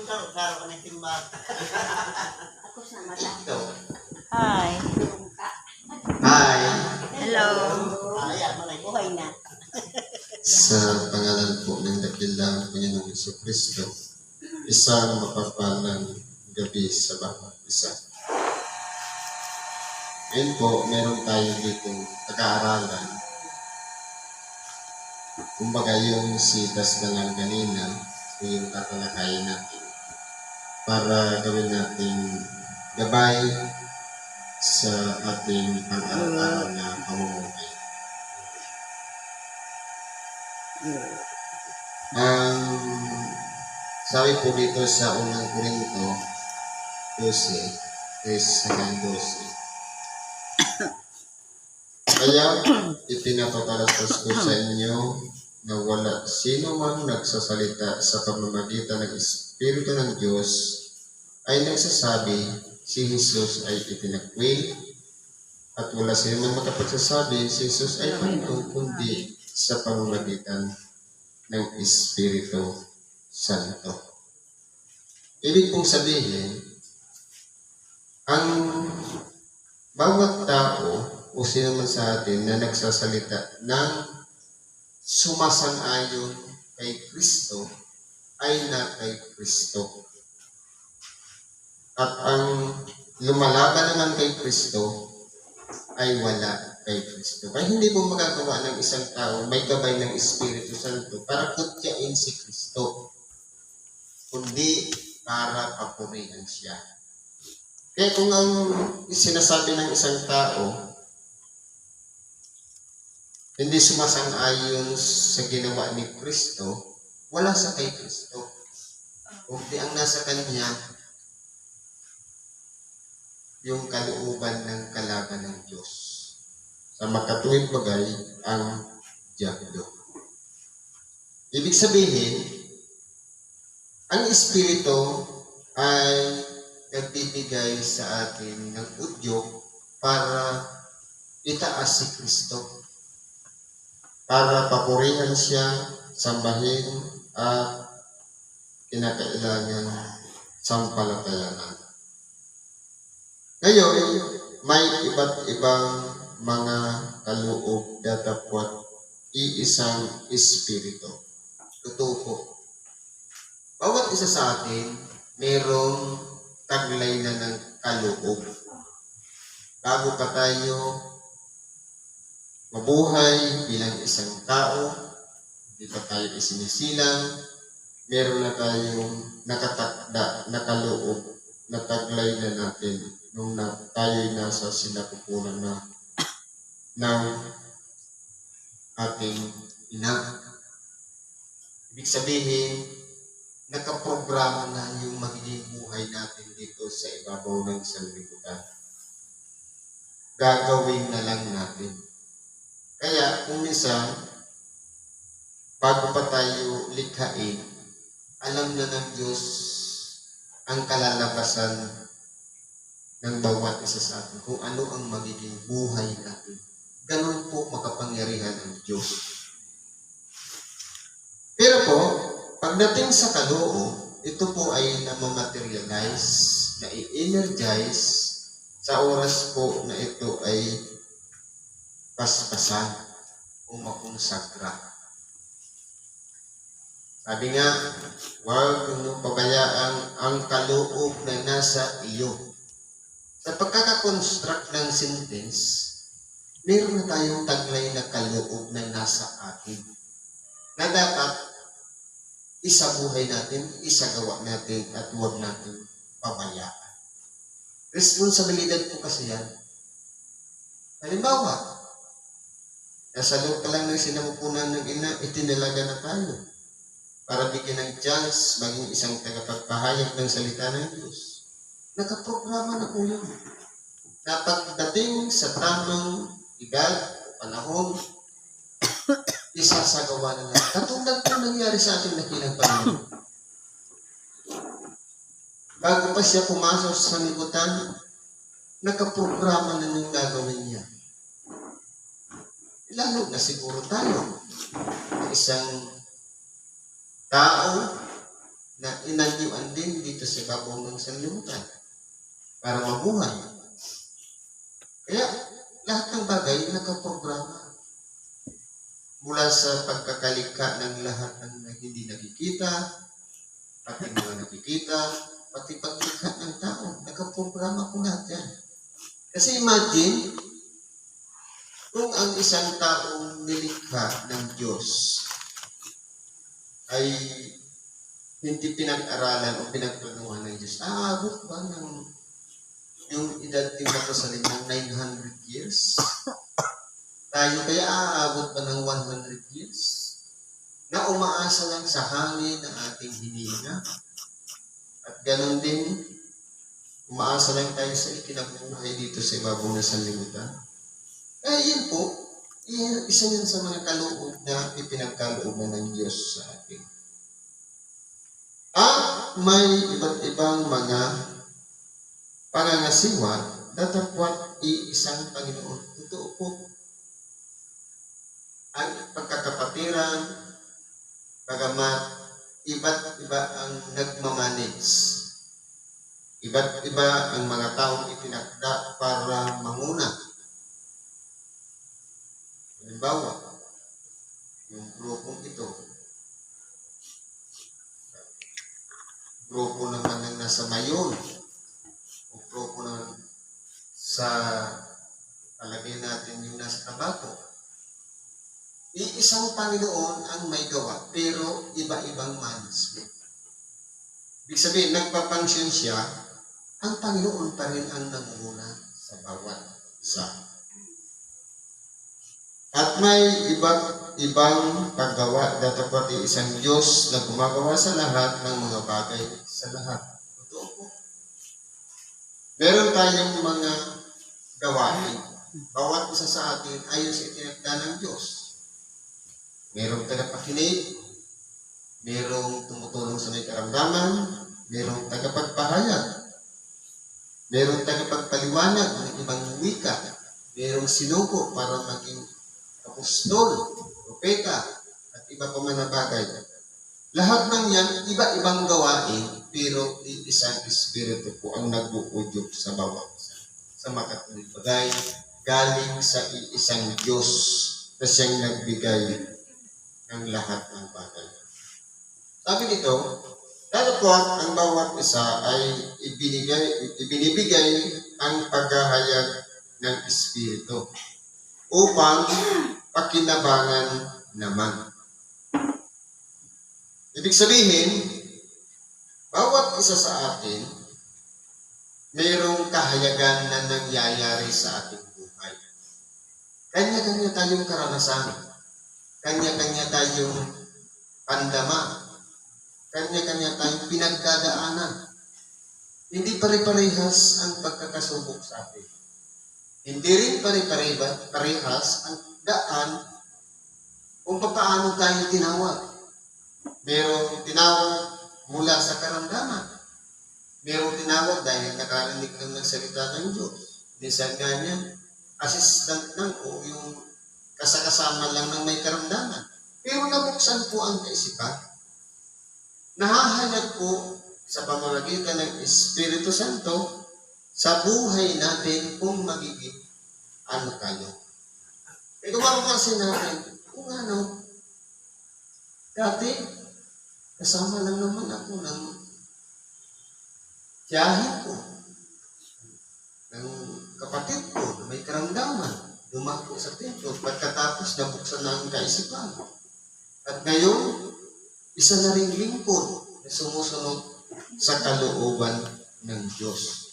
Karo ka ng timbang. Ako sa mata. Ito. Hi. Hi. Hello. Ayan, malay buhay na. Sa pangalan po ng dakilang Panginoong Jesucristo, isang mapapalang gabi sa bawat isa. Ngayon po, meron tayo dito pag-aaralan. Kumbaga yung sitas na lang ganina, yung tatalakayin natin para gawin natin gabay sa ating pang-araw-araw na pamumuhay. Ang sabi po dito sa unang Korinto 12, hanggang 12. Kaya ipinapapalatas ko sa inyo na wala sino man nagsasalita sa pamamagitan ng Espiritu ng Diyos ay nagsasabi si Jesus ay itinakwil, at wala sino man makapagsasabi si Jesus ay Panginoon kundi sa pamamagitan ng Espiritu Santo. Ibig pong sabihin, ang bawat tao o sino man sa atin na nagsasalita ng sumasang-ayon kay Kristo ay na kay Kristo. At ang lumalaban naman kay Kristo ay wala kay Kristo. Kaya hindi po magagawa ng isang tao may gabay ng Espiritu Santo para kutyain si Kristo, kundi para papurihan siya. Kaya kung ang sinasabi ng isang tao hindi sumasang-ayon sa ginawa ni Kristo, wala sa kay Kristo. Kundi ang nasa kanya, yung kalooban ng kalaban ng Diyos. Sa makatuwid bagay, ang diablo. Ibig sabihin, ang Espiritu ay nagbibigay sa atin ng udyok para itaas si Kristo, para papurihan siya, sambahin, at kinakailangan sampalatayanan. Ngayon, may iba't ibang mga kaloob na dapat iisang Espiritu. Totoo po. Bawat isa sa atin, merong taglay na ng kaloob. Bago pa tayo mabuhay bilang isang tao, hindi pa tayo isinisilang, meron na tayong nakatakda na kaloob na taglay na natin nung tayo'y nasa sinapupunan na ng ating ina. Ibig sabihin, nakaprograma na yung magiging buhay natin dito sa ibabaw ng sanlibutan. Gagawin na lang natin. Kaya kung minsan, bago pa tayo likhain, alam na ng Diyos ang kalalabasan ng bawat isa sa atin, kung ano ang magiging buhay natin. Ganun po makapangyarihan ang Diyos. Pero po, pagdating sa kaloob, ito po ay namamaterialize, na-energize sa oras po na ito ay paspasan o makonsagra. Sabi nga, huwag nyo pabayaan ang kaloob na nasa iyo. Sa pagkakakonstruct ng sentence, meron na tayong taglay na kaloob na nasa atin na dapat isabuhay natin, isagawa natin, at huwag natin pabayaan. Responsibilidad po kasi yan. Halimbawa, nasa loob ka lang ng sinapupunan ng ina, itinalaga na tayo para bigyan ng chance maging isang tagapagpahayag ng salita ng Diyos. Nakaprograma na po yun. Na pagdating sa tamang edad o panahon, isasagawa na lang. Katulad po nangyari sa ating dakilang Panginoon. Bago pa siya pumasok sa sanlibutan, nakaprograma na yung gagawin niya. Lalo na siguro tayo, isang tao na inanyuan din dito sa ibabaw ng sanlibutan para mabuhay. Kaya lahat ng bagay nakaprograma. Mula sa pagkakalikha ng lahat ng hindi nakikita, pati mga nakikita, pati paglikha ng tao, nakaprograma ko lahat yan. Kasi imagine, kung ang isang taong nilikha ng Diyos ay hindi pinag-aralan o pinagplanuhan ng Diyos, aabot ba ng yung edad ni Matusalem ng 900 years? Tayo kaya aabot ba ng 100 years? Na umaasa lang sa hangin na ating hininga. At ganun din, umaasa lang tayo sa ikinabuhay dito sa ibabaw ng sanlibutan. Kaya yun po, isa yan sa mga kaloob na ipinagkalooban ng Diyos sa atin. May iba't ibang mga pangangasiwa datapwat iisang Panginoon. Totoo po. Ang pagkakapatiran, bagamat iba't iba ang nagmamanage. Iba't iba ang mga taong itinakda para manguna. Halimbawa, yung grupong ito, grupo naman ng nasa Mayon, o grupo naman sa palagay natin yung nasa Tabaco. Iisang Panginoon ang may gawa, pero iba-ibang management. Ibig sabihin, nagpapansyon siya, ang Panginoon pa rin ang nangunguna sa bawat isa. At may ibang paggawa, datapat isang Diyos na gumagawa sa lahat ng mga bagay sa lahat. Totoo po. Meron tayong mga gawain. Bawat isa sa atin ayon sa itinakda ng Diyos. Merong tagapakinig, merong tumutulong sa may karamdaman, merong tagapagpahayag, merong tagapagpaliwanag ng ibang wika, merong sinuko para maging apostol, propeta, at iba pa man na bagay. Lahat ng yan, iba-ibang gawain, pero isang espiritu po ang nagbuudyok sa bawat isa. Sa makatuloy bagay, galing sa isang Diyos na siyang nagbigay ng lahat ng bagay. Sabi nito, datapwat ang bawat isa ay ibinibigay ang paghahayag ng espiritu upang pakinabangan naman. Ibig sabihin, bawat isa sa atin, mayroong kahayagan na nangyayari sa ating buhay. Kanya-kanya tayong karanasan. Kanya-kanya tayong pandama. Kanya-kanya tayong pinagdadaanan. Hindi pare-parehas ang pagkakasubok sa atin. Hindi rin pare-parehas ang daan kung paano tayo tinawag. Merong tinawag mula sa karamdaman. Merong tinawag dahil nakarinig lang ng salita ng Diyos. Minsan nga niya, assistant lang o yung kasakasama lang ng may karamdaman. Pero nabuksan po ang kaisipan. Nahahayag po sa pamamagitan ng Espiritu Santo sa buhay natin kung magiging ano tayo. Ito kasi natin, kung ano, dati, kasama lang naman ako ng tiyahin ko, ng kapatid ko, na may karamdaman, dumako sa templo, pagkatapos nabuksan na ang kaisipan. At ngayon, isa na ring lingkod na sumusunod sa kalooban ng Diyos.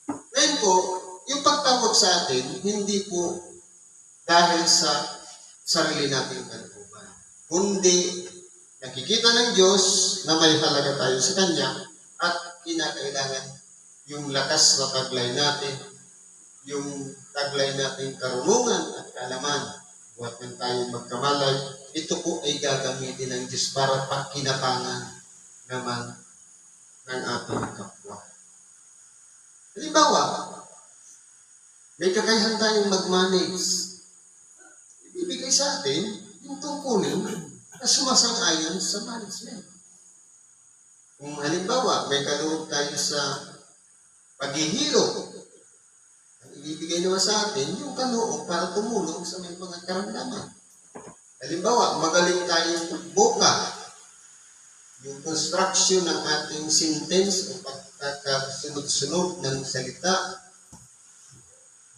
Ngayon po, yung pagtawag sa atin, hindi po dahil sa sarili nating kalooban, kundi nakikita ng Diyos na may halaga tayo sa Kanya at kinakailangan yung lakas na taglay natin, yung taglay natin karunungan at kaalaman. Huwag nang tayo magkamalay, ito po ay gagamitin ng Diyos para pakinabangan naman ng ating kapwa. Halimbawa, may kakayahan tayong mag-manage. Ibibigay sa atin yung tungkulin na sumasang-ayon sa management. Kung halimbawa, may kaloob tayo sa paghihirap, ang ibibigay naman sa atin, yung kaloob para tumulong sa may mga karamdaman. Halimbawa, magaling tayong buka, yung construction ng ating sentence o pagkakasunod-sunod ng salita,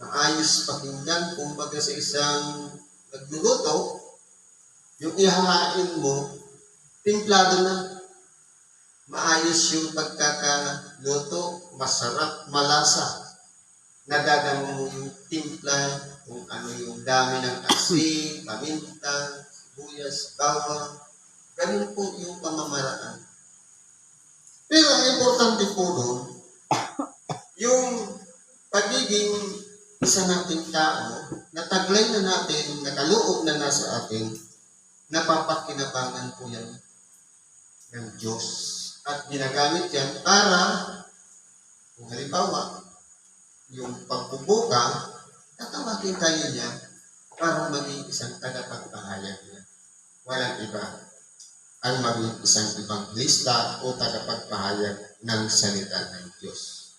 maayos pakinggan, kumbaga sa isang nagluluto, yung ihahain mo, timplado na. Maayos yung pagkakaluto, masarap, malasa. Nagagano mo yung timpla, kung ano yung dami ng asin, paminta, sibuyas, bawang. Ganun po yung pamamaraan. Pero ang importante po doon, yung pagiging isa nating tao, nataglay na natin, nakaloob na nasa atin, napapakinabangan po yan ng Diyos. At ginagamit yan para, kung halimbawa, yung pagbubuka, tatawagin tayo niya para maging isang tagapagpahayag niya. Walang iba ang maging isang ibang lista o tagapagpahayag ng salita ng Diyos.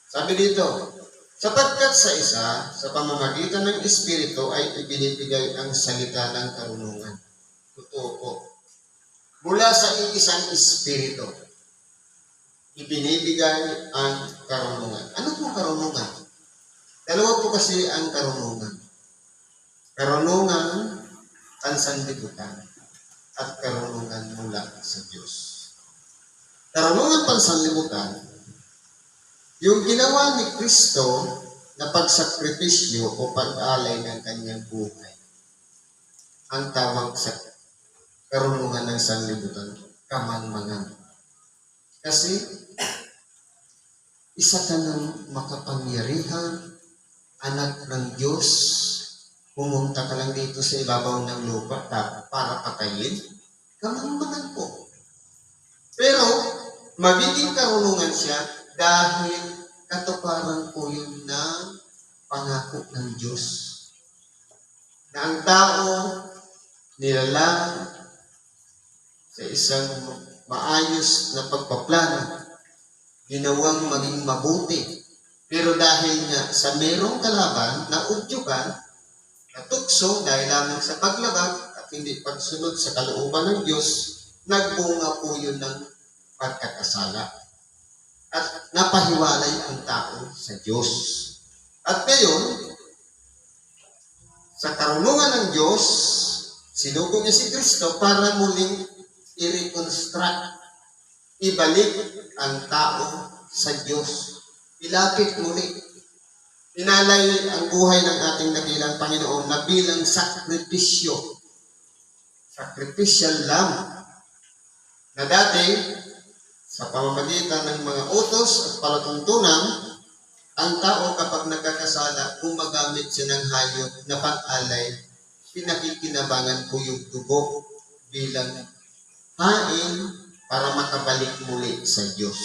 Sabi dito, sapagkat sa isa, sa pamamagitan ng Espiritu ay ibinibigay ang salita ng karunungan. Totoo po. Mula sa isang Espiritu, ibinibigay ang karunungan. Ano po karunungan? Dalawa po kasi ang karunungan. Karunungan pansanlibutan at karunungan mula sa Diyos. Karunungan pansanlibutan, yung ginawa ni Kristo na pagsakripisyo o pag-alay ng kanyang buhay. Ang tawag sa karunungan ng sanlibutan, kamangmangan. Kasi, isa ka ng makapangyarihan, anak ng Diyos, pumunta ka lang dito sa ibabaw ng lupa para patayin, kamangmangan po. Pero, magiging karunungan siya dahil katuparan po yun ng pangako ng Diyos. Na ang tao nilalang sa isang maayos na pagpaplano, ginawang maging mabuti. Pero dahil nga sa merong kalaban na udyukan, natukso dahil lamang sa paglabag at hindi pagsunod sa kalooban ng Diyos, nagbunga po yun ng pagkakasala. At napahiwalay ang tao sa Diyos. At ngayon, sa karunungan ng Diyos, sinugo niya si Kristo para muling i-reconstruct, ibalik ang tao sa Diyos. Ilapit muli. Inalay ang buhay ng ating dakilang Panginoon na bilang sakripisyo. Sacrificial lamb. Na dati, sa pamamagitan ng mga utos at palatuntunan, ang tao kapag nagkakasala, gumagamit siya ng hayop na pang-alay, pinakikinabangan po yung dugo bilang hain para makabalik muli sa Diyos.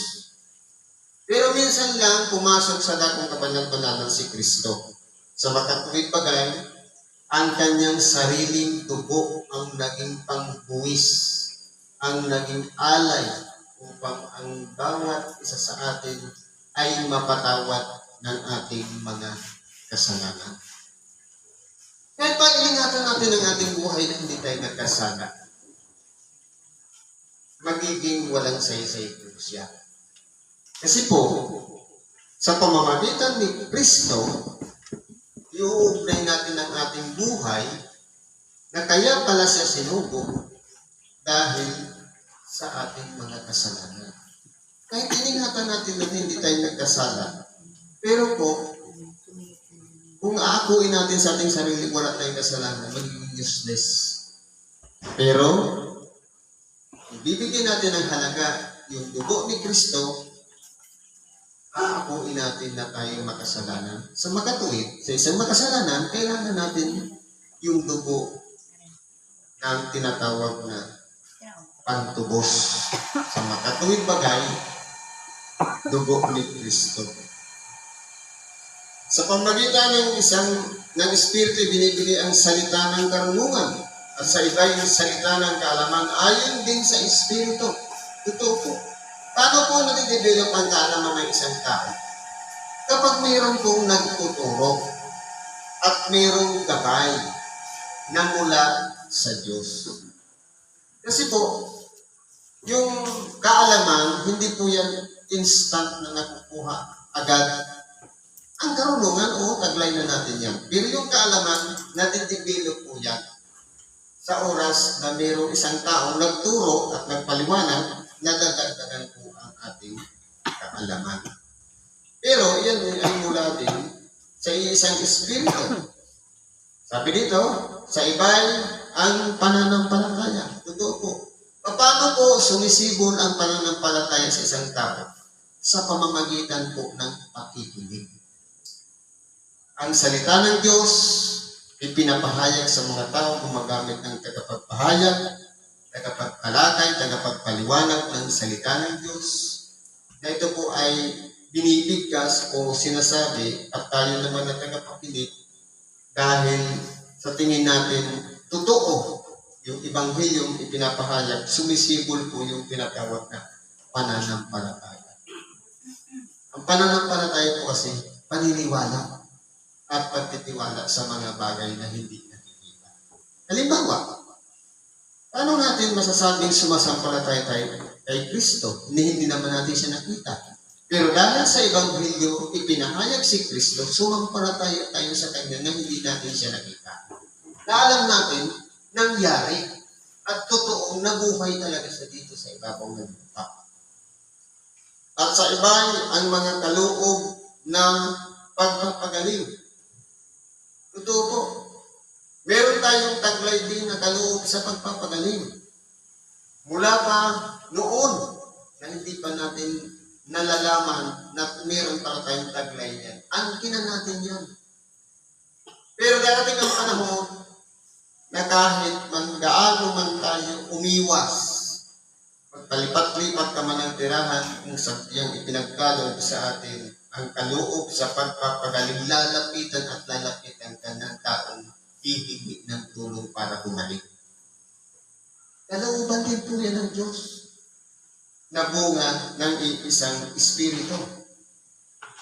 Pero minsan lang pumasok sa dakong kabanal-banalan si Kristo. Sa makatuwid bagay, ang kanyang sariling dugo ang naging pangbuwis, ang naging alay upang ang bawat isa sa atin ay mapatawad ng ating mga kasalanan. Kaya paingatan natin ang ating buhay na hindi tayo nagkasala. Magiging walang saysay po siya. Kasi po, sa pamamagitan ni Kristo, iuugnay natin ang ating buhay na kaya pala siya sinugo dahil sa ating mga kasalanan. Kahit iningatan natin na hindi tayo nagkasala, pero po, kung aakuin natin sa ating sarili, wala tayong kasalanan, magiging useless. Pero, ibibigyan natin ng halaga yung dugo ni Kristo, aakuin natin na tayong makasalanan. Sa makatuwid, sa isang makasalanan, kailangan natin yung dugo na tinatawag na pantubos. Sa makatuwid bagay, dugo ni Kristo. Sa pamagitan ng Espiritu, binibigay ang salita ng karunungan at sa iba yung salita ng kaalaman ayon din sa Espiritu. Totoo po. Paano po nade-develop ang kaalaman ng isang tao? Kapag mayroon pong nagtuturo at mayroong gabay na mula sa Diyos. Kasi po, yung kaalaman, hindi po yan instant na nakukuha agad. Ang karunungan, taglay na natin yan. Pero yung kaalaman, nade-develop po yan sa oras na mayroong isang taong nagturo at nagpaliwanag, nadadagdagan po ang ating kaalaman. Pero yan ay mula din sa isang espiritu. Sabi dito, sa iba'y ang pananampalataya. Totoo po. Paano po sumisibol ang pananampalataya sa isang tao? Sa pamamagitan po ng pakikinig. Ang salita ng Diyos, ipinapahayag sa mga tao gumagamit ng tagapagpahayag, tagapagpalakay, tagapagpaliwanag ng salita ng Diyos. Na ito po ay binibigkas o sinasabi at tayo naman na tagapakinig dahil sa tingin natin totoo yung ebanghilyong ipinapahayag, sumisibol po yung tinatawag na pananampalataya. Ang pananampalataya po kasi paniniwala at pagtitiwala sa mga bagay na hindi nakikita. Halimbawa, paano natin masasabing sumasampalataya tayo kay Kristo? Hindi naman natin siya nakita. Pero dahil sa Ebanghelyo, ipinahayag si Kristo, sumampalataya tayo sa Kanya na hindi natin siya nakita. Na alam natin, nangyari at totoong nabuhay talaga siya dito sa ibabaw ng lupa. At sa iba'y ang mga kaloob ng pagpapagaling. Totoo po. Meron tayong taglay din na kaloob sa pagpapagaling. Mula pa noon na hindi pa natin nalalaman na meron para tayong taglay yan. Angkin na natin yan. Pero darating ang panahon na kahit man gaano man tayo umiwas, pagpalipat-lipat ka man ng tirahan kung sadyang ipinagkaloob sa atin ang kaloob sa pagpapagaling, lalapitan at lalapitan ka ng taong hihingi ng tulong para bumalik. Kalooban din po yan ng Diyos na bunga ng isang espiritu.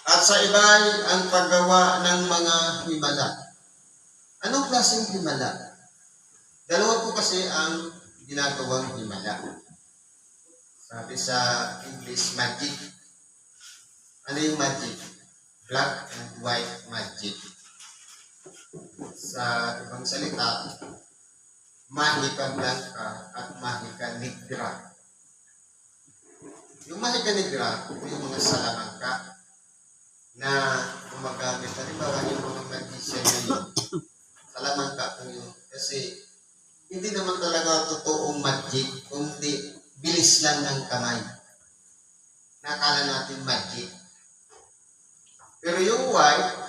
At sa iba'y ang paggawa ng mga himala. Anong klaseng himala? Dalawa po kasi ang ginagawang himala. Sabi sa English, magic. Ano yung magic? Black and white magic. Sa ibang salita, mahika blanca at mahika negra. Yung mahika negra, ito yung mga salamangka na gumagamit. Halimbawa yung mga magician na yun, salamangka po yun. Kasi hindi naman talaga totoong magic, kundi bilis lang ng kamay. Nakala natin magic. Pero yung white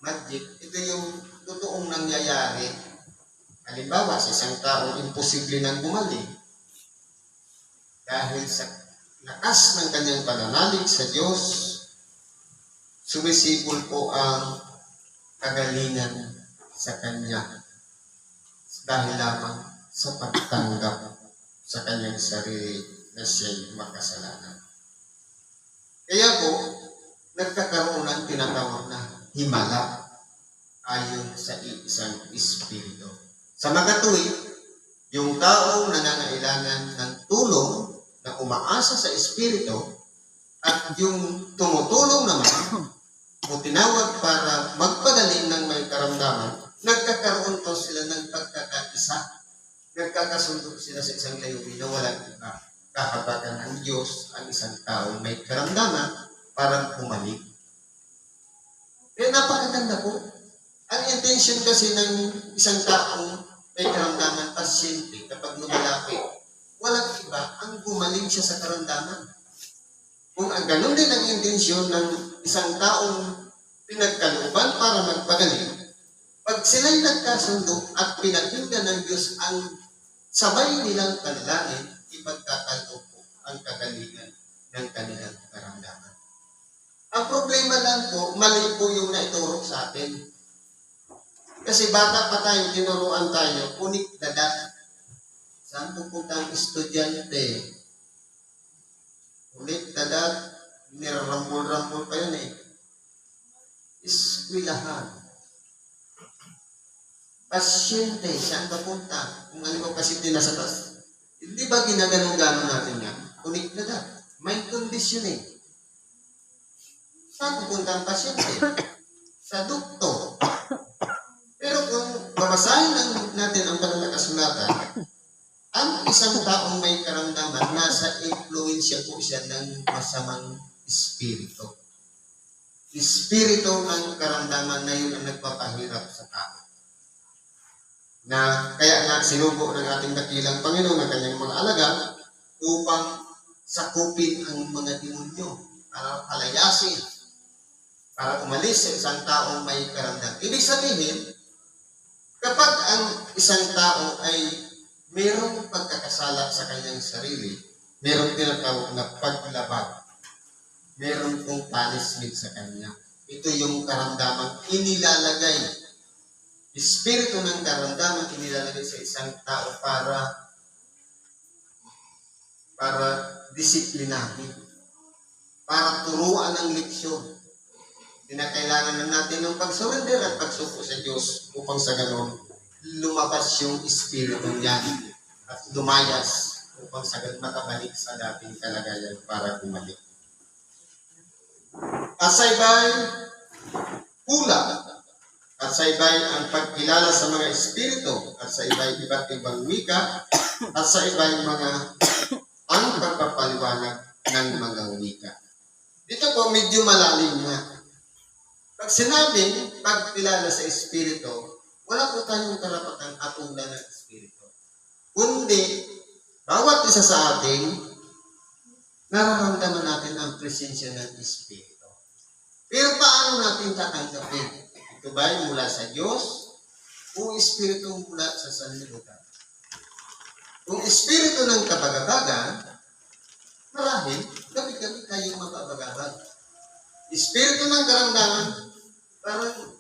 magic, ito yung totoong nangyayari. Halimbawa, sa isang tao, imposible nang gumaling. Dahil sa lakas ng kanyang pananalig sa Diyos, sumisibol po ang kagalingan sa kanya. Dahil lamang sa pagtanggap sa kanyang sarili na siya'y makasalanan. Kaya po, nagkakaroon ng tinatawag na himala ayon sa isang espiritu. Sa magatuwid, yung taong nangangailangan ng tulong na umaasa sa espiritu at yung tumutulong naman o tinawag para magpagaling ng may karamdaman, nagkakaroon to sila ng pagkakaisa. Nagkakasundo sila sa isang layunin na walang iba. Kahabagan ng Diyos ang isang taong may karamdaman para bumalik. Kaya napakaganda po. Ang intention kasi ng isang taong may karamdaman, pasyente, kapag lumalapit, walang iba ang gumaling siya sa karamdaman. Kung ang ganun din ang intensyon ng isang taong pinagkalooban para magpagaling, pag sila'y nagkasundo at pinakinggan ng Diyos ang sabay nilang panalangin, ipagkakaloob po ang kagalingan ng kanilang karamdaman. Ang problema lang po, mali po yung naituro sa atin. Kasi bata pa tayo, tinuruan tayo, unik dadat. Saan pupunta ang estudyante? Ulit, talag, nirarambol-rambol pa yun eh. Iskwilahan. Pasyente, saan papunta? Kung ano ba pasyente nasa taas? Hindi ba ginaganon-ganon natin yan? Ulit na da. May kondisyon eh. Saan pupunta ang pasyente? Sa doktor. Pero kung babasahin natin ang banal na kasulatan, ang isang taong may karamdaman, nasa influensya po siya ng masamang espiritu. Espiritu ng karamdaman na yun ang nagpapahirap sa tao. Na kaya nga sinubo ng ating dakilang Panginoon ng kanyang mga alaga upang sakupin ang mga demonyo para palayasin, para umalis sa isang taong may karamdaman. Ibig sabihin, kapag ang isang tao ay mayroong pagkakasala sa kanyang sarili, mayroong tinatawag na paglabag, mayroong pong punishment sa kanya. Ito yung karamdaman inilalagay. Espiritu ng karamdaman inilalagay sa isang tao para disiplinahin, para turuan ng leksyon. Kinakailangan na natin ng pagsurrender at pagsuko sa Diyos upang sa ganon lumabas yung espiritu niyan at lumayas upang sa ganon makabalik sa dating kalagayan para bumalik. At sa iba'y kulang, at sa iba'y ang pagkilala sa mga espiritu, at sa iba'y iba't ibang wika, at sa iba'y mga ang pagpapaliwanag ng mga wika. Dito po medyo malalim na. Pag sinabing pagkilala sa espiritu, wala po tayong karapatang atulan ng espiritu. Kundi, bawat isa sa atin, nararamdaman natin ang presensya ng espiritu. Pero paano natin tatanggapin? Ito ba ay mula sa Diyos o espiritu mula sa sanlibutan? Kung espiritu ng kabagabagan, marahil, gabi-gabi tayong mababagabag. Espiritu ng karamdaman, parang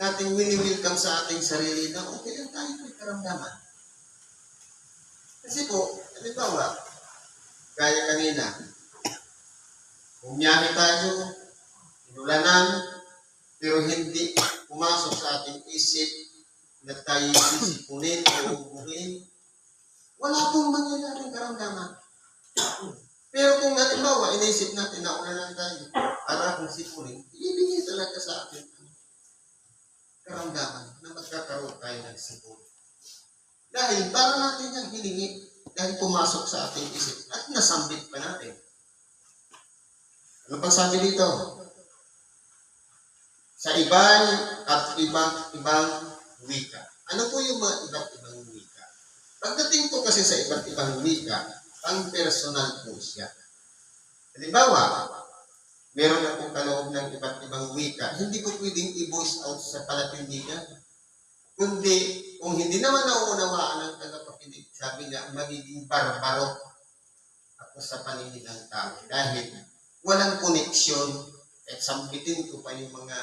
nating wini-welcome sa ating sarili na okay lang tayo may karamdaman. Kasi po, halimbawa, gaya kanina, bumiyahe tayo, inulanan, pero hindi pumasok sa ating isip na tayo sisipunin o ubuhin. Wala pong mangyayaring karamdaman. Pero kung halimbawa, inisip natin na ulanan tayo, para kung sipunin, ibigay talaga sa atin ang karamdaman na magkakaroon tayo ng sipun. Dahil para natin yung hiningi, dahil pumasok sa ating isip at nasambit pa natin. Ano pang sabi dito? Sa ibang at ibang wika. Ano po yung mga iba't ibang wika? Pagdating po kasi sa iba't ibang wika, ang personal po siya. Halimbawa, meron akong kaloob ng iba't ibang wika, hindi ko pwedeng i-voice out sa palatindigan. Kundi, kung hindi naman nauunawaan ng tagapakinig, sabi niya, magiging barbaro ako sa paningin ng tao. Dahil walang koneksyon, at sambitin ko pa yung mga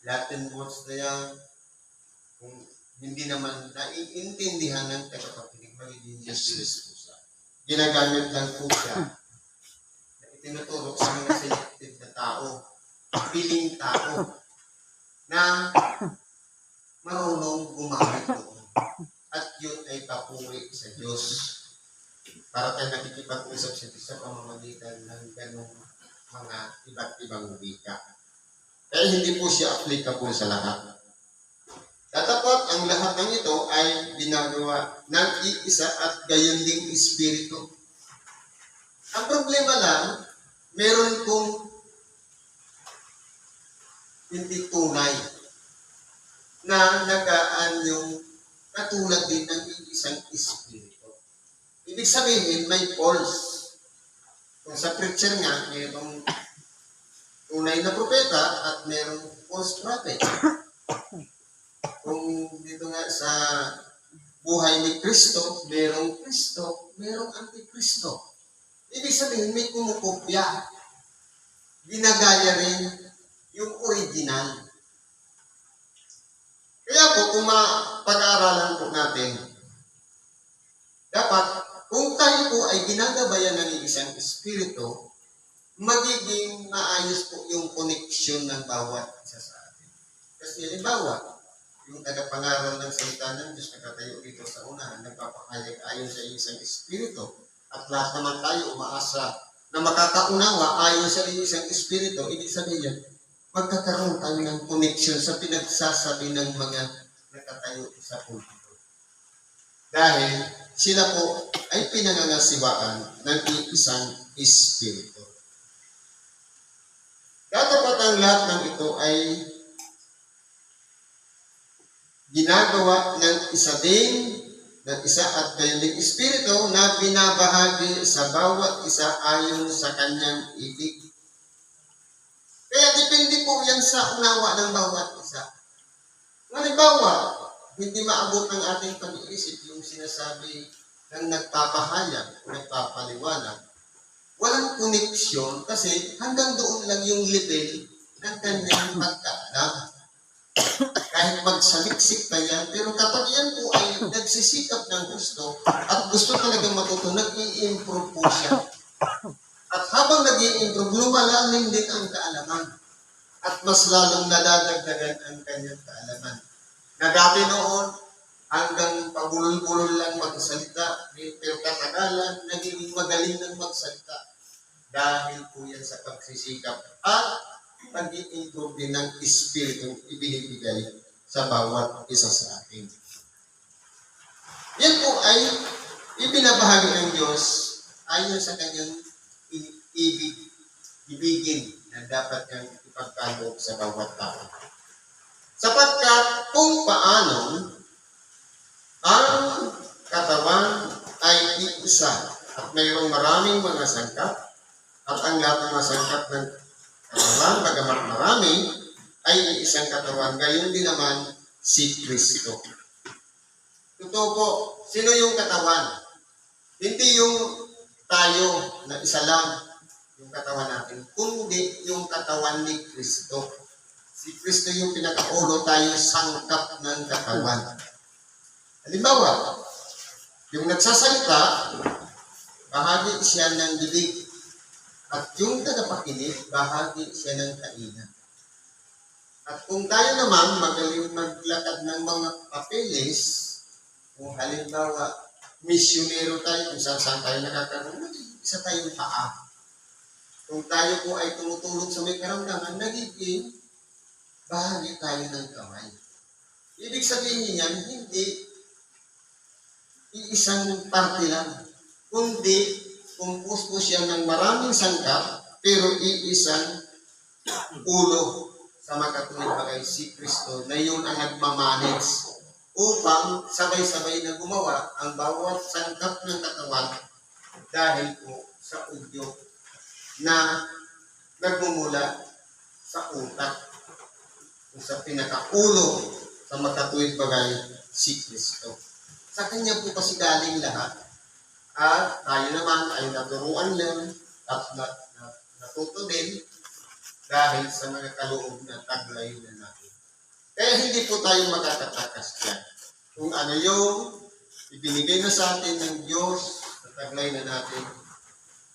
Latin words na yan, kung hindi naman naiintindihan ng tagapakinig, magiging useless po siya. Ginagamit lang po siya na itinuturo sa mga selected na tao, piling tao, na marunong gumamit doon. At yun ay papuri sa Diyos. Para tayo nakikipag-usap sa Diyos sa pamamagitan ng ganong mga iba't ibang wika. Kaya hindi po siya applicable sa lahat. Tatapat ang lahat ng ito ay ginagawa ng iisa at gayon ding espiritu. Ang problema lang, meron kong hindi tunay na nagaan yung katulad din ng isang espiritu. Ibig sabihin, may false. Kung sa preacher nga, mayroong tunay na propeta at mayroong false prophet. Kung dito nga sa buhay ni Kristo, mayroong Kristo, mayroong Antikristo. Ibig sabihin, may kumukopya. Ginagaya rin yung original. Kaya po, kung mapag-aaralan po natin, dapat, kung tayo po ay ginagabayan ng isang espiritu, magiging maayos po yung koneksyon ng bawat isa sa atin. Kasi halimbawa, yung tagapangaral ng salita ng Diyos nakatayo dito sa unahan, nagpapahayag ayon sa isang espiritu, at lahat naman tayo umaasa na makakaunawa ayon sa isang espiritu, ibig sabihin, magkakaroon tayo ng koneksyon sa pinagsasabi ng mga nakatayo sa pulpito. Dahil sila po ay pinangangasiwaan ng isang espiritu. Katapat ang lahat ng ito ay ginagawa ng isa at gayon ding espiritu na binabahagi sa bawat isa ayon sa kanyang ibig. Kaya depende po yan sa unawa ng bawat isa. Halimbawa, hindi maabot ng ating pag-iisip yung sinasabi ng nagpapahayag o nagpapaliwanag. Walang koneksyon kasi hanggang doon lang yung level ng kanyang pagkaalam. Kahit magsaliksik pa yan, pero kapag yan po ay nagsisikap ng gusto at gusto talagang matuto, nag-i-improve po siya. At habang nag-i-improve, lumalalim din ang kaalaman. At mas lalong nadadagdagan ang kanyang kaalaman. Na dati noon, hanggang pabulol-bulol lang magsalita, pero katagalan, naging magaling ng magsalita. Dahil po yan sa pagsisikap at pag-i-improve din ng Espiritu ibinibigay sa bawat isa sa atin. Yan po ay ibinabahagi ng Diyos ayon sa kanyang ibigin na dapat niyang ipagkaloob sa bawat tao. Sapagkat kung paano ang katawan ay iisa at mayroong maraming mga sangkap at ang lahat ng mga sangkap ng katawan, bagamat marami, ay isang katawan. Gayon din naman si Kristo. Totoo po, sino yung katawan? Hindi yung tayo na isa lang yung katawan natin, kundi yung katawan ni Kristo. Si Kristo yung pinakaulo, tayo sangkap ng katawan. Halimbawa, yung nagsasalita, bahagi siya ng bibig. At yung tagapakinig, bahagi siya ng kaina. At kung tayo naman magaling maglakad ng mga papeles, kung halimbawa, misyonero tayo, kung saan tayo nakakaroon, isa tayong paa. Kung tayo po ay tumutulong sa may karamdaman, nagiging bahagi tayo ng kamay. Ibig sabihin niyan, hindi iisang parte lang, kundi kumpos po siya ng maraming sangkap, pero iisang ulo sa makatuwid bagay si Kristo na yun ang nagmamanage upang sabay-sabay na gumawa ang bawat sangkap ng katawan dahil po sa udyok na nagmumula sa utak o sa pinakaulo sa makatuwid bagay si Kristo. Sa kanya po kasi galing lahat. At tayo naman ay naturuan lang at natuto din dahil sa mga kaloob na taglay na natin. Kaya hindi po tayo makakatakas dyan. Kung ano yung ibinigay na sa atin ng Diyos sa taglay na natin,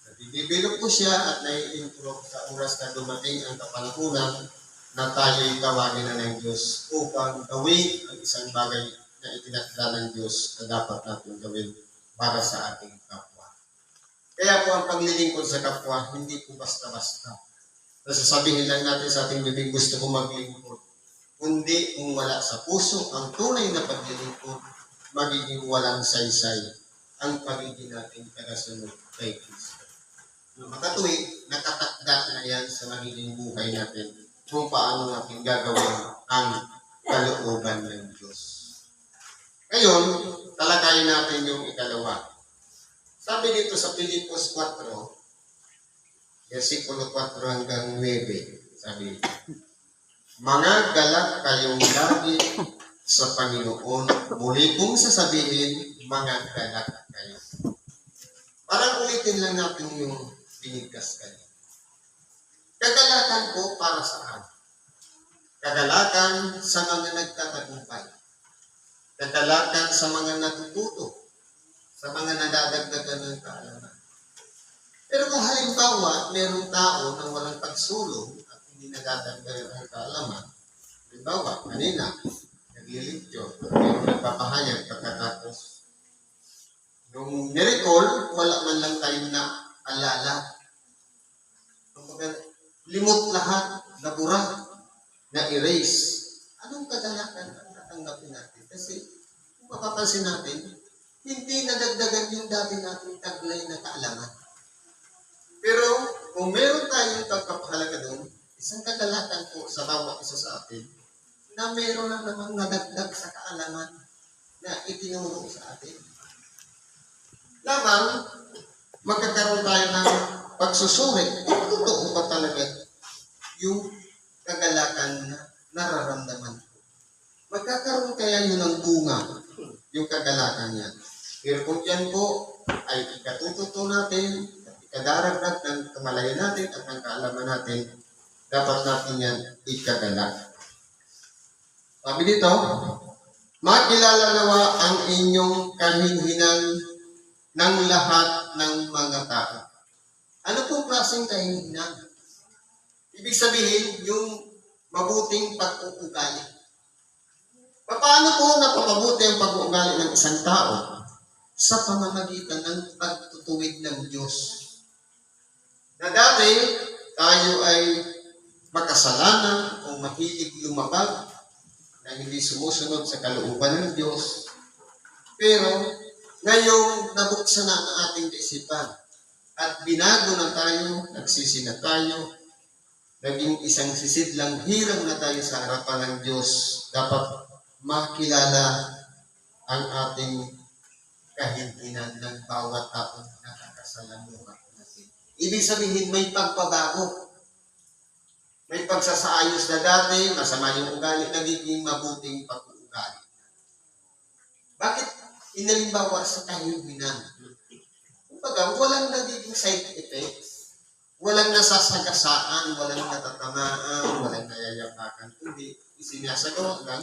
nabibilo po siya at nai-improve sa oras na dumating ang kapanahunan na tayo'y tawagin na ng Diyos upang gawin ang isang bagay na itinakda ng Diyos na dapat natin gawin para sa ating kapwa. Kaya po ang paglilingkod sa kapwa, hindi po basta-basta. Nasasabihin lang natin sa ating bibig, gusto ko maglingkod. Kundi kung wala sa puso ang tunay na paglilingkod, magiging walang saysay ang pagiging natin tagasunod kay Kristo. Makatuwid, nakatakda na yan sa magiging buhay natin kung paano natin gagawin ang kalooban ng Diyos. Ngayon, talakayin natin yung ikalawa. Sabi dito sa Filipos 4, versikulo 4 hanggang 9, sabi dito, mga galak kayong lagi sa Panginoon, muli kong sasabihin, mga galak kayo. Parang ulitin lang natin yung binigkas kayo. Kagalakan po para saan? Kagalakan sa mga nagtatagumpay. Kagalakan sa mga natututo, sa mga nadadagdagan ng kaalaman. Pero kung halimbawa, mayroong tao na walang pagsulong at hindi nadadagdagan ang kaalaman, halimbawa, kanina, naglilityo, at mayroong nagpapahayag pagkatapos. Nung nirecall, wala man lang tayong naalala. Limot lahat, nabura, na-erase. Anong kagalakan ang tatanggapin natin? Kasi, kung mapapansin natin, hindi nadagdagan yung dati nating taglay na kaalaman. Pero, kung meron tayong pagpapahalaga doon, isang kagalakan po sa bawat isa sa atin, na meron na namang nadagdag sa kaalaman na itinuro sa atin. Lamang, magkakaroon tayo ng pagsusuri. Totoo ba talaga yung kagalakan na nararamdaman ko? Magkakaroon kaya yun ng bunga, yung kagalakan niya. Pero kung yan po ay ikatututo natin, ikadaragdag ng kamalayan natin at ng kaalaman natin, dapat natin yan ikagalak. Sabi dito, makilala nawa ang inyong kahinhinan ng lahat ng mga tao. Ano pong klaseng kahinhinan? Ibig sabihin, yung mabuting pag-uugali. Paano po napapabuti ang pag-uugali ng isang tao? Sa pamamagitan ng pagtutuwid ng Diyos. Na dati, tayo ay makasalanan o mahilig lumabag na hindi sumusunod sa kalooban ng Diyos. Pero, ngayong nabuksan na ang ating isipan at binago na tayo, nagsisi na tayo, naging isang sisidlang hirang na tayo sa harapan ng Diyos, dapat makilala ang ating kahinhinan ng bawat taong nakakasalamuha natin. Ibig sabihin, may pagbabago. May pagsasaayos na dati, masama yung ugali, nagiging mabuting pag-uugali. Bakit inalimbawa sa kahinhinan? Kumbaga, walang nagiging side effects, walang nasasagasaan, walang natatamaan, walang nayayapakan, kundi isinasagawa lang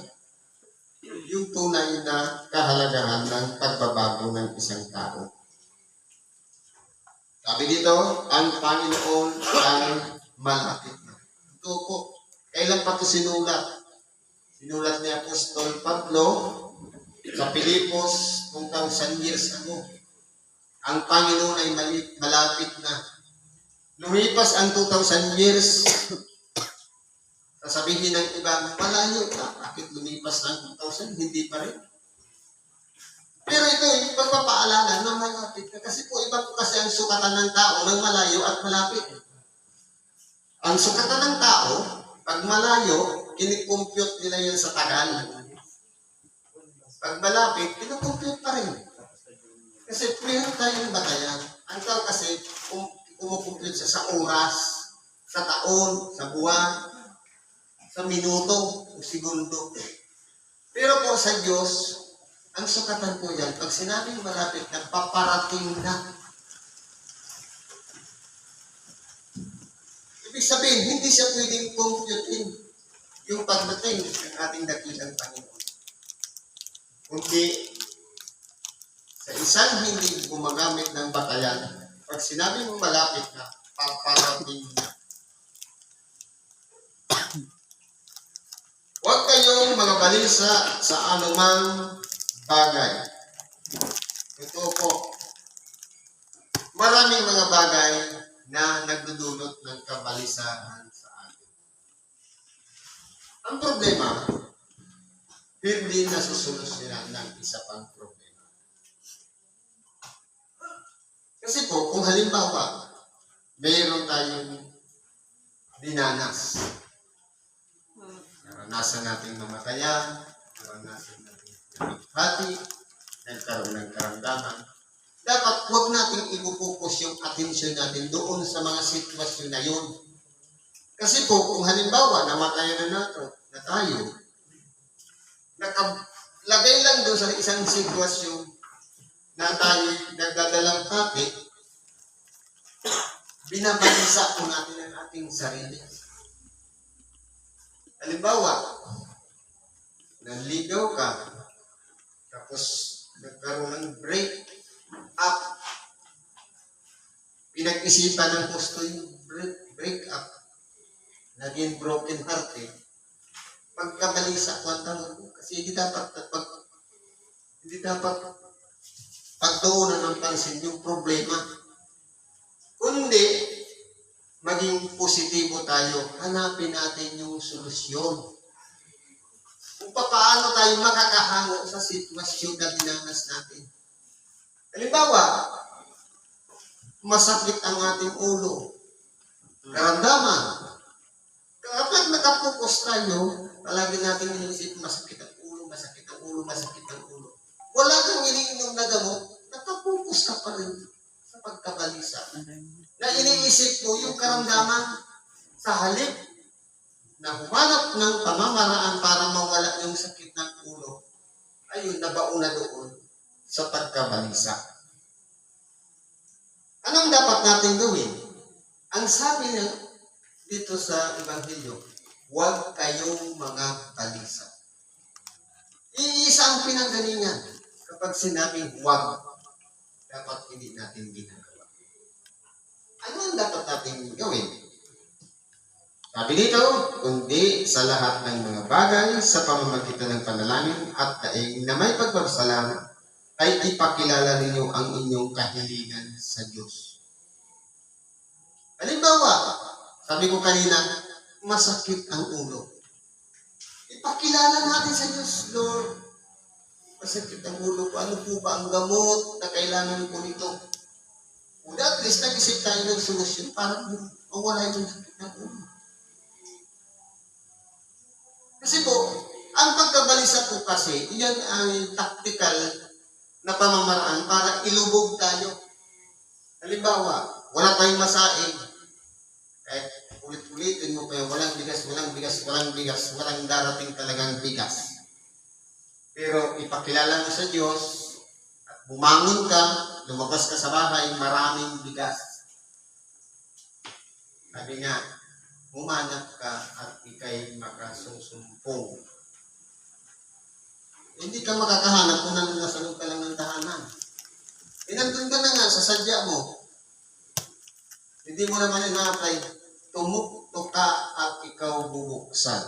yung tunay na kahalagahan ng pagbabago ng isang tao. Sabi dito, ang Panginoon ay malapit na. Ito po, kailan pa ito sinulat? Sinulat ni Apostol Pablo sa Pilipos 2,000 years ago. Ang Panginoon ay malapit na. Lumipas ang 2,000 years, sasabihin ng iba, malayo na. Bakit lumipas ng 2,000? Hindi pa rin. Pero ito, yung pagpapaalala na malapit na. Kasi po, iba po kasi ang sukatan ng tao ng malayo at malapit. Ang sukatan ng tao, pag malayo, kinicompute nila yan sa tagal. Pag malapit, kinocompute pa rin. Kasi meron tayong batayan. Ang tao kasi, kumukompute siya sa oras, sa taon, sa buwan, sa minuto, o segundo. Pero po sa Diyos, ang sukatan po yan, pag sinabing malapit na, paparating na. Ibig sabihin, hindi siya pwedeng computein yung pagdating ng ating dakilang Panginoon. Kundi, sa isang hindi gumagamit ng batayan, pag sinabing malapit na, paparating na. Huwag kayong mga balisa sa anumang bagay. Ito po, maraming mga bagay na nagdudulot ng kabalisahan sa atin. Ang problema, hindi nasusolusyonan ng isa pang problema. Kasi po, kung halimbawa, mayroon tayong dinanas. Naranasan natin mamatayan, naranasan natin hati, nagkaroon ng karamdaman. Dapat huwag natin ipupokus yung atensyon natin doon sa mga sitwasyon na yun. Kasi po, kung halimbawa, namatayan na tayo, nakalagay lang doon sa isang sitwasyon na tayo nagdadalang hati, binabalisa po natin ang ating sarili. Halimbawa, nanligaw ka, tapos nagkaroon ng break up, pinag-isipan ng gusto yung break up, naging broken hearted, pagkabalisa ko ang tawag ko. Kasi hindi dapat pagtuunan ng pansin yung problema. Kundi, maging positibo tayo, hanapin natin yung solusyon. Kung paano tayo makakahango sa sitwasyon na dinanas natin. Halimbawa, masakit ang ating ulo, karamdaman. Kapag nakapokus tayo, palagi natin iniisip, masakit ang ulo, masakit ang ulo, masakit ang ulo. Wala kang iniinom na gamot, nakapokus ka pa rin sa pagkabalisa. Na iniisip mo yung karamdaman sa halip na humanap ng pamamaraan para mawala yung sakit ng ulo, ayun, nabauna doon sa pagkabalisa. Anong dapat natin gawin? Ang sabi niya dito sa Ebanghelyo, huwag kayong mga balisa. Iisa ang pinanggalingan kapag sinabing huwag, dapat hindi natin ginagawa. Ano ang dapat natin gawin? Sabi dito, kundi sa lahat ng mga bagay sa pamamagitan ng panalangin at daing na may pagpapasalamat ay ipakilala ninyo ang inyong kahilingan sa Diyos. Halimbawa, sabi ko kanina, masakit ang ulo. Ipakilala natin sa Diyos, Lord. Masakit ang ulo ko. Ano po ba ang gamot na kailangan ko nito? O at least nag-isip tayo ng solusyon para mawala yung sakit ng ulo. Kasi po, ang pagkabalisa po kasi, yan ang tactical na pamamaraan para ilubog tayo. Halimbawa, wala tayong masaing. Kahit ulit-ulitin mo pa yung walang bigas, walang darating talagang bigas. Pero ipakilala mo sa Diyos, at bumangon ka, lumabas ka sa bahay, maraming bigas. Sabi nga, humanap ka at ikay makasusumpong. Hindi ka makakahanap kung nasa loob ka lang ng tahanan. Nandun ka na nga sa sadya mo. Hindi mo naman ina-apply. Tumuktok ka at ikaw bubuksan.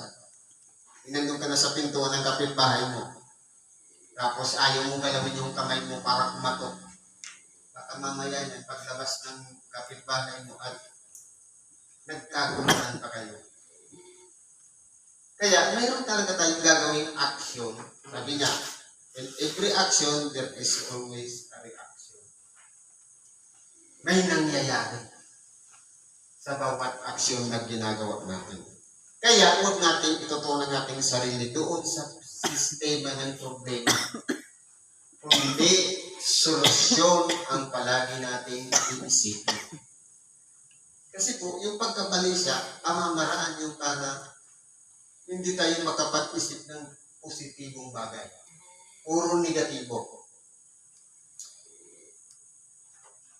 Nandun ka na sa pintuan ng kapitbahay mo. Tapos ayaw mo galawin yung kamay mo para kumatok. Baka mamaya yan, paglabas ng kapitbahay mo at nagkagulan pa kayo. Kaya, mayroon talaga tayong gagawing action. Sabi niya, in every action, there is always a reaction. May nangyayari sa bawat aksyon na ginagawa natin. Kaya, huwag natin itutunan natin sarili doon sa sistema ng problema. Kundi, solusyon ang palagi nating iisipin. Kasi po, yung pagkabalisa, pamamaraan yung para hindi tayo makapag-isip ng positibong bagay. Puro negatibo.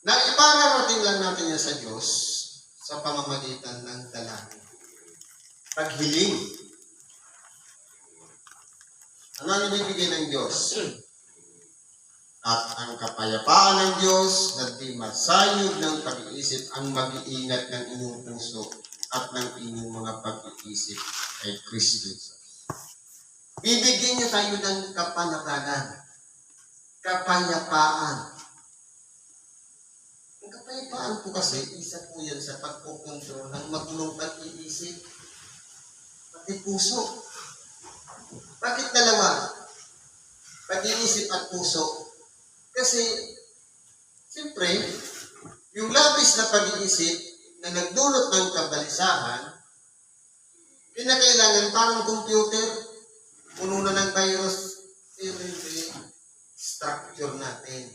Na ipararating lang natin yan sa Diyos sa pamamagitan ng dalangin. Paghiling. Ano ang ibibigay ng Diyos? At ang kapayapaan ng Diyos na di masayod ng pag-iisip ang mag-iingat ng inyong puso at ng inyong mga pag-iisip kay Kristo. Bibigyan niyo tayo ng kapanatagan, kapayapaan. Ang kapayapaan po kasi, isa po yan sa pagpukontrol ng magulong pag-iisip, pati puso. Bakit dalawa? Pag-iisip at puso. Kasi, siyempre, yung labis na pag-iisip na nagdulot ng kabalisahan, kinakailangan parang computer, puno na ng virus, i-structure natin.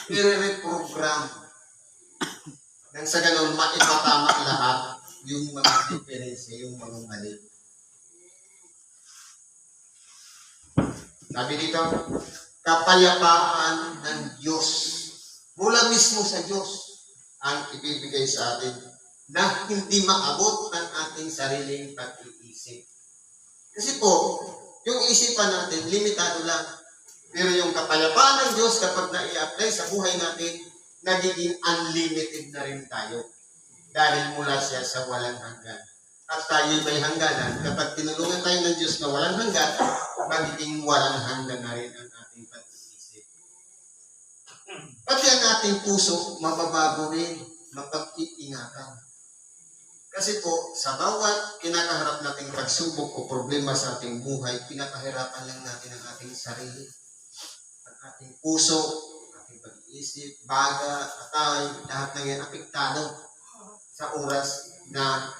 I-reprogram. Nang sa ganun, maipatama lahat yung mga diferensya, yung mga mali. Sabi dito, kapayapaan ng Diyos. Mula mismo sa Diyos ang ibibigay sa atin na hindi maabot ng ating sariling pag-iisip. Kasi po, yung isipan natin, limitado lang. Pero yung kapayapaan ng Diyos kapag na-i-apply sa buhay natin, nagiging unlimited na rin tayo. Dahil mula siya sa walang hanggan. At tayo may hangganan. Kapag tinulungan tayo ng Diyos na walang hanggan, magiging walang hanggan na rin ang ating pag-iisip. Pati ang ating puso, mababago rin, mapag-iingatan. Kasi po, sa bawat kinakaharap nating pagsubok o problema sa ating buhay, pinakahirapan lang natin ang ating sarili. Ang ating puso, ating pag-iisip, baga, atay, lahat ng yan apektado sa oras na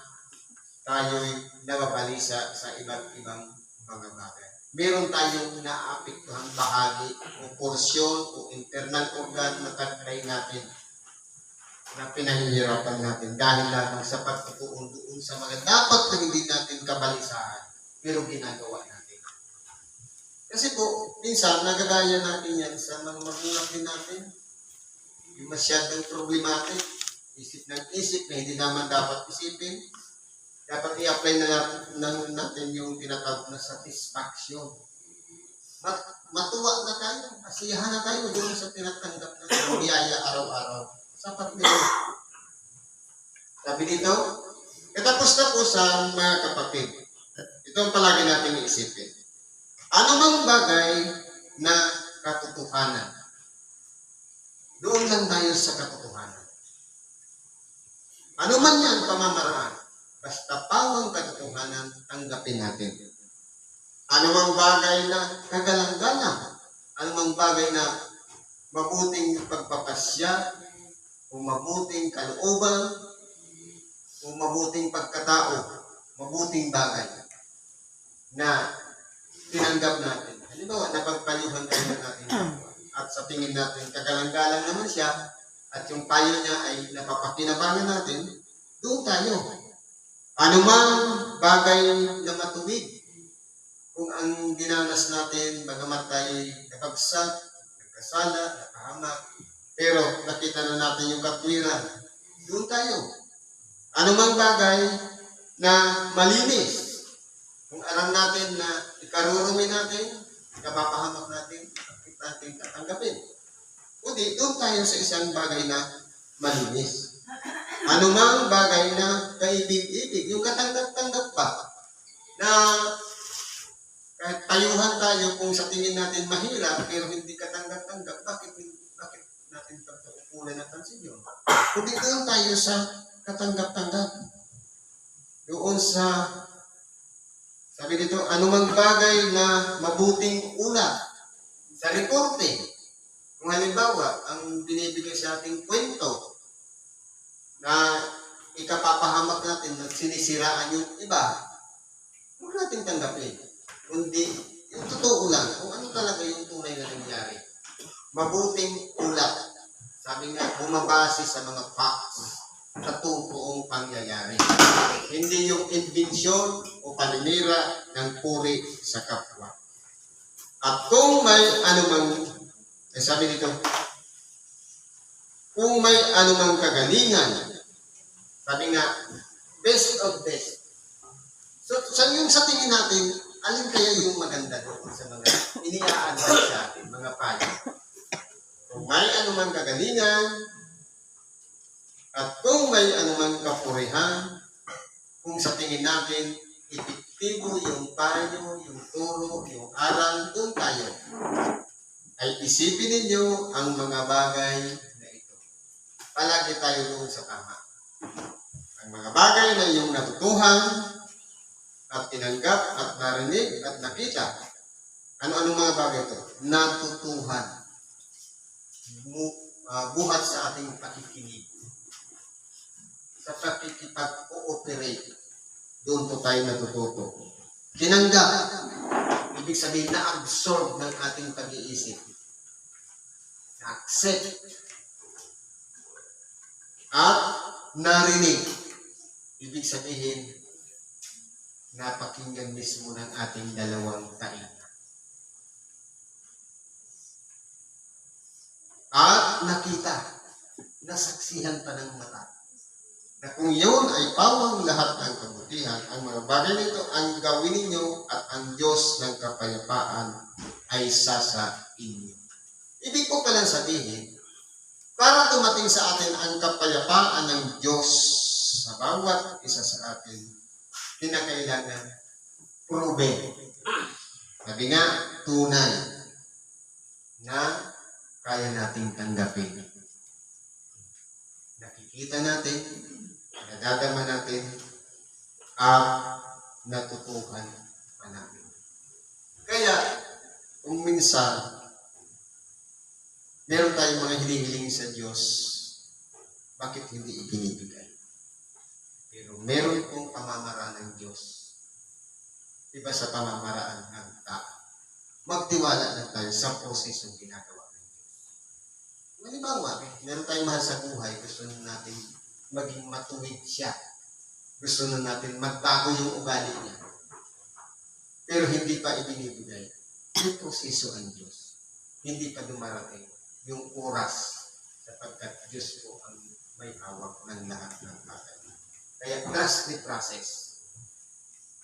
tayo'y nababalisa sa iba't ibang mga bagay. Meron tayong naapektuhang bahagi o porsyon o internal organ na tagtay natin na pinahihirapan natin dahil lamang sa pagtutuon doon sa mga dapat na hindi natin kabalisahan pero ginagawa natin. Kasi po, minsan nagagaya natin yan sa mga magulang din natin. Yung masyadong problematic, isip ng isip na hindi naman dapat isipin. Dapat i-apply na natin yung tinatawag na satisfaction. Matuwa na tayo, kasiyahan na tayo doon sa tinatanggap na biyaya araw-araw. Sapat nito. Sabi dito, katapos-tapusan mga kapatid, ito ang palagi natin iisipin. Ano mang bagay na katotohanan, doon lang tayo sa katotohanan. Ano man yan pamamaraan, basta pawang katotohanan, tanggapin natin. Ano mang bagay na kagalang-galang, ano mang bagay na mabuting pagpapasya, o mabuting kalooban, o mabuting pagkatao, mabuting bagay na tinanggap natin. Halimbawa, napagpayuhan tayo natin at sa tingin natin, kagalang-galang naman siya at yung payo niya ay napapakinabangan natin, doon tayo. Ano mang bagay na matuwid, kung ang dinanas natin, bagamat tayo nabagsak, nagkasala, nakahamak, pero nakita na natin yung katwiran, doon tayo. Ano mang bagay na malinis, kung alam natin na ikarurumi natin, ikapapahamak natin, bakit natin tatanggapin? Kundi doon tayo sa isang bagay na malinis. Ano mang bagay na kaibig-ibig, yung katanggap-tanggap pa, na kahit tayuhan tayo kung sa tingin natin mahirap, pero hindi katanggap-tanggap, bakit natin pagkukulan ng pansin yun? Kundi doon tayo sa katanggap-tanggap. Doon sa, sabi dito, anumang bagay na mabuting ulat sa reporte. Kung halimbawa, ang binibigay sa ating kwento na ikapapahamak natin at sinisiraan yung iba, huwag natin tanggapin. Kundi, yung totoo lang, kung ano talaga yung tunay na nangyari. Mabuting ulat. Sabi nga, bumabase sa mga facts sa totoong pangyayari. Hindi yung inbensyon o paninira ng puri sa kapwa. At kung may anumang, sabi dito, kung may anumang kagalingan, sabi nga, best of best. So, yung sa tingin natin, alin kaya yung maganda doon sa mga iniaadvise sa atin, mga payo? Kung may anumang kagalingan, at kung may anumang kapurihan, kung sa tingin natin, epektibo yung payo, yung turo, yung aral, doon tayo. Ay isipin ninyo ang mga bagay na ito. Palagi tayo doon sa tama. Ang mga bagay na iyong natutuhan, at tinanggap, at narinig, at nakita. Ano-anong mga bagay ito? Natutuhan. Buhat sa ating pakikinig. Sa pakikipag-cooperate. Doon po tayo natututo. Tinanggap. Ibig sabihin na-absorb ng ating pag-iisip. Na-accept. At narinig. Ibig sabihin, napakinggan mismo ng ating dalawang tainga. At nakita, nasaksihan pa ng mata, na kung yun ay pawang lahat ng kabutihan, ang mga bagay nito ang gawin ninyo at ang Diyos ng kapayapaan ay sasa inyo. Ibig po palang sabihin, para dumating sa atin ang kapayapaan ng Diyos sa bawat isa sa atin, kinakailangan proven. Sabi nga, tunay na kaya nating tanggapin. Nakikita natin, nadadama natin, at natutuhan pa natin. Kaya, kung minsan, meron tayong mga hiling-hiling sa Diyos, bakit hindi ibinibigay? Pero meron pong pamamaraan ng Diyos. Iba sa pamamaraan ng tao. Magtiwala lang tayo sa prosesong ginagawa ng Diyos. Halimbawa, meron tayong mahal sa buhay, gusto natin maging matuwid siya. Gusto na natin magbago yung ugali niya. Pero hindi pa ibinibigay. May proseso ang Diyos. Hindi pa dumarating yung oras sapagkat Diyos po ang may hawak ng lahat ng bagay. Kaya trust the process.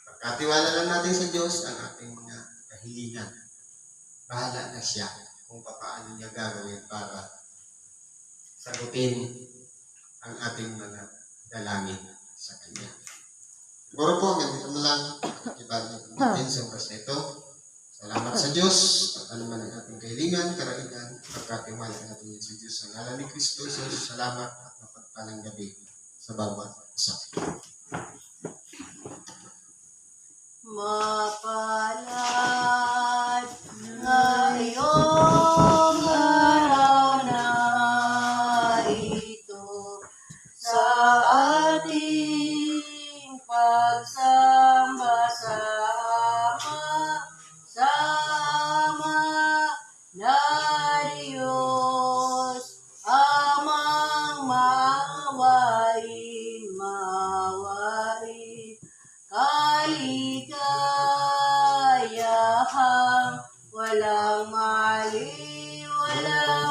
Pagkatiwala lang natin sa Diyos ang ating mga kahilingan. Bahala na siya kung paano niya gagawin para sagutin ang ating mga dalangin sa Kanya. Siguro po, ganito na lang. Ibalik natin sa oras na ito. Salamat sa Diyos at ano man ang ating kahilingan, karaigan, pagkatiwala natin yan sa Diyos. Sa ngalan ni Kristo, salamat at mapagpalang gabi sa bawat isa. Mapalad ngayong araw na ito sa ating pagsamba-sama na Diyos amang mawain kaligayahang walang mali, walang